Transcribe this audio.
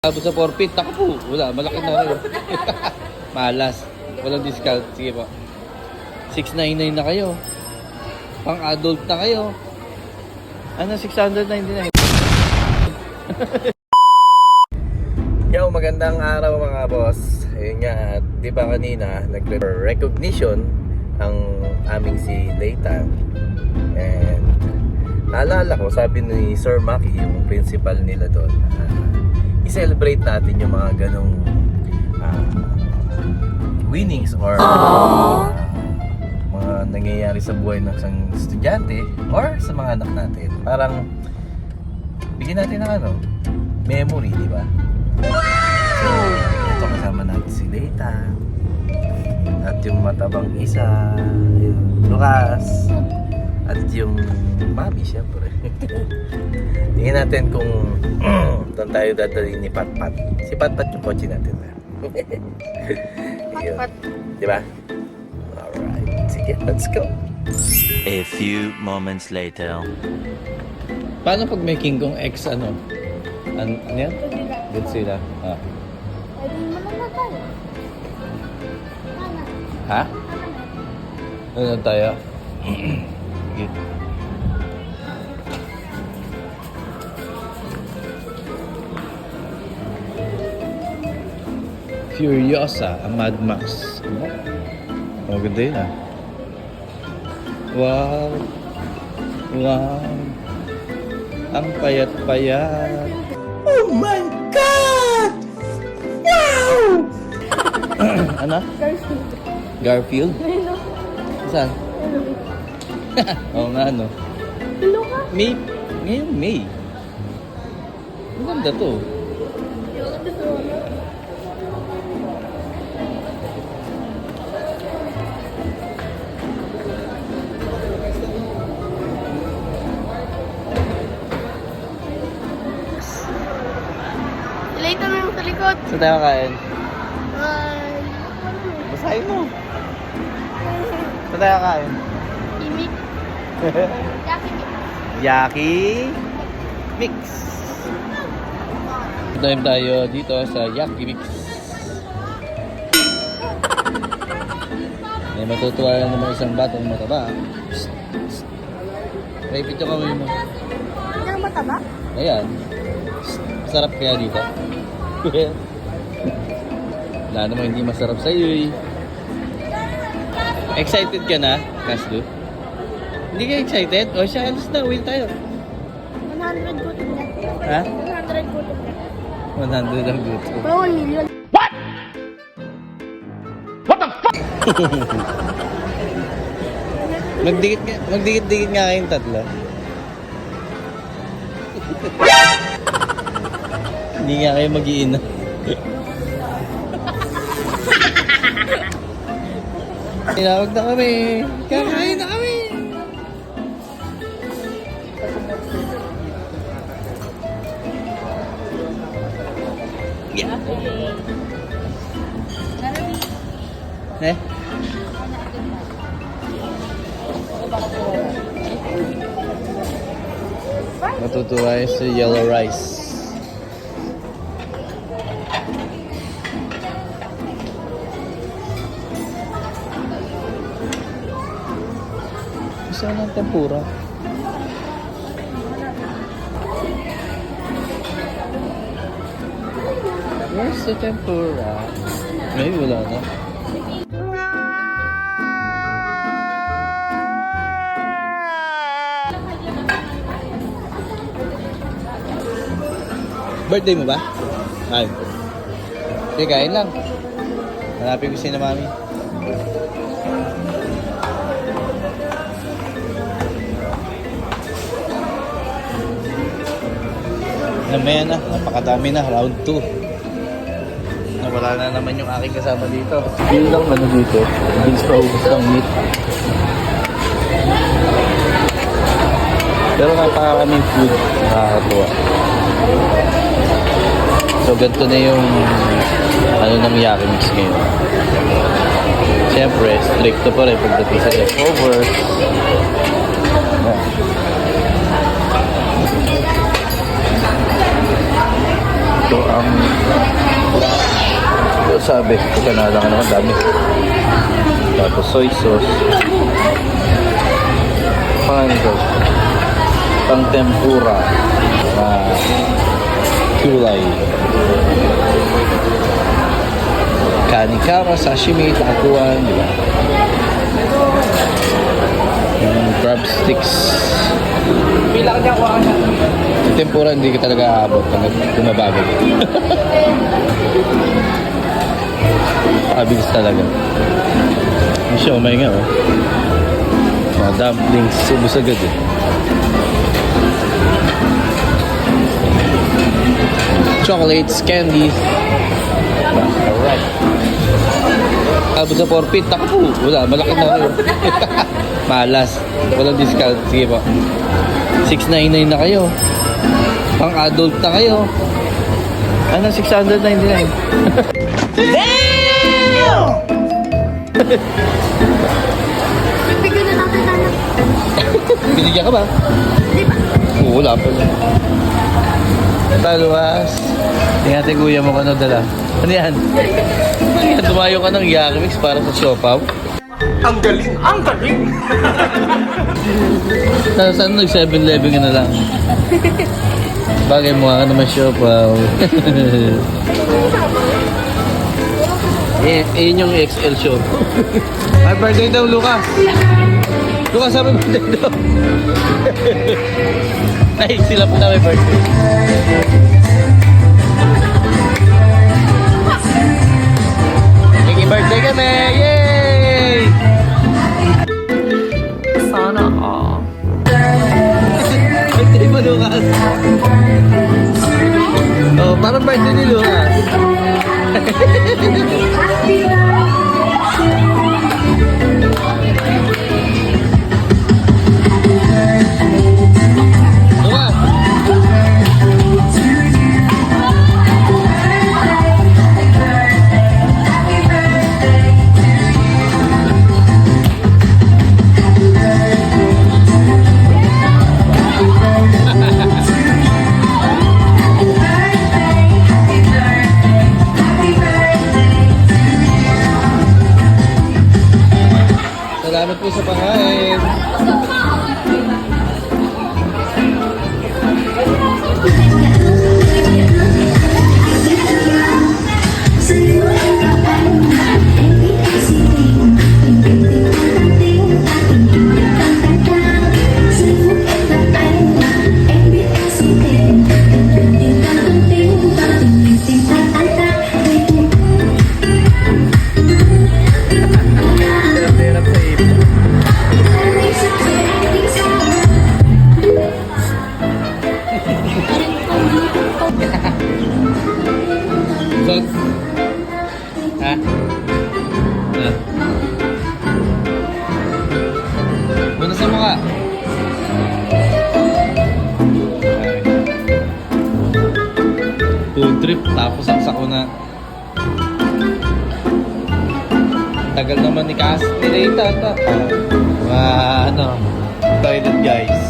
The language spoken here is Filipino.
Tapos sa forfeit, ako po, wala, malaki na rin. Malas, walang discount. Sige po. 699 na kayo. Pang adult na kayo. Ano, 699. Yo, magandang araw mga boss. Ayun nga, di ba kanina nag-recognition ang aming si Leighton. And naalala ko, sabi ni Sir Maki, yung principal nila doon, i-celebrate natin yung mga ganong winnings or mga nangyayari sa buhay ng isang estudyante or sa mga anak natin. Parang bigyan natin ng memory, di ba? So, ito kasama natin si Leighton at yung matabang isa, yung Lucas, at yung Mami, syempre. Tingnan natin kung saan tayo dadalhin ni Patpat. Si Patpat yung kotse natin. Patpat. Diba? Alright. Sige, let's go. A few moments later. Paano pag may King Kong X, ano yan? Godzilla. Ah. Pwede mo naman tayo. Ha? Ano tayo? Sige. Furiosa, a Mad Max. Oh, ganda yun ah. Wow. Wow. Ang payat-payat. Oh my God! Wow! Ano? Garfield. Garfield? Hello. Saan? Oo nga, no? Hello ka? May. Ngayon, May. Ang ganda to. Leighton na yung sa likod. Saan tayo kain? Ay. Basahin mo. Saan tayo kain? Imik. Jackie Mix. Yaki Mix. Time tayo dito sa Yaki Mix. May matutuwa na naman isang batang mataba. Repeat yung kamay mo. Hindi na mataba? Ayan. Masarap kaya dito. Wala namang hindi masarap sa iyo eh. Excited ka na, Kaslu? Hindi ka excited? O siya, alis na, uwi tayo. 100 gutom na. Ha? 100 gutom na. 100 ang gusto. Pero 1 million. Magdikit-dikit nga kayong tatlo. Hindi nga kayo mag-iinom. Tinawag na kami. Kakain na kami. Yeah. Eh? Matutuwa yung sa yellow rice. Isa ng tempura. Where's the tempura? Ay, wala na. Birthday mo ba? Ay. Sige, kain lang. Hanapin ko si na Mami. Namaya na, napakadami na, round 2. Nawala na naman yung aking kasama dito. Yun lang dito, bilis pa ubus ng meat. Pero napakaraming food, nakakatuwa. So ganito na yung ng Yaki Mix ngayon. Siyempre, stricto pa rin pagdating sa leftovers. Ito ang sabi, kanala ka naman dami. Tapos soy sauce. Panganito. Pang tempura. Kulay. Kanikara, sashimi, takuan, di ba? Yung crab sticks. Sa tempura, hindi ka talaga aabot pag bumabagay. Abilis talaga. Yung siomay nga, oh. Mga dumplings, ubos agad eh. Chocolates, candies. Alright. Tapos sa 4 feet, naku, wala, malaki na kayo. Malas. Walang discount. Sige po. 699 na kayo. Pang adult na kayo. Ano, 699. Bibigyan na natin sana. Binigyan ka ba? Di ba? Oo, wala pa. Taluwas. Tingnan natin kuya mo kung ano dala. Ano yan? Tumayo ka ng Yakimix para sa siopaw. Ang galing! Ang galing! Saan nag 7-Eleven ka na lang? Bagay mo ka naman siopaw. Yun yung XL show. Ay, birthday daw, Lucas. Lucas, happy birthday daw. Ay, sila po na may birthday. Happy birthday kami! Yay! Sana all. Birthday mo, Lucas. Oh, parang birthday ni Lucas. Lucas! Salamat po sa pangkain. Hirap sa ipon. Zot? Ha? Ha? Muna sa mukha. Food trip, tapos saksak ko na. Tagal naman ni Cass. Nilita ata. Ano, toilet guys.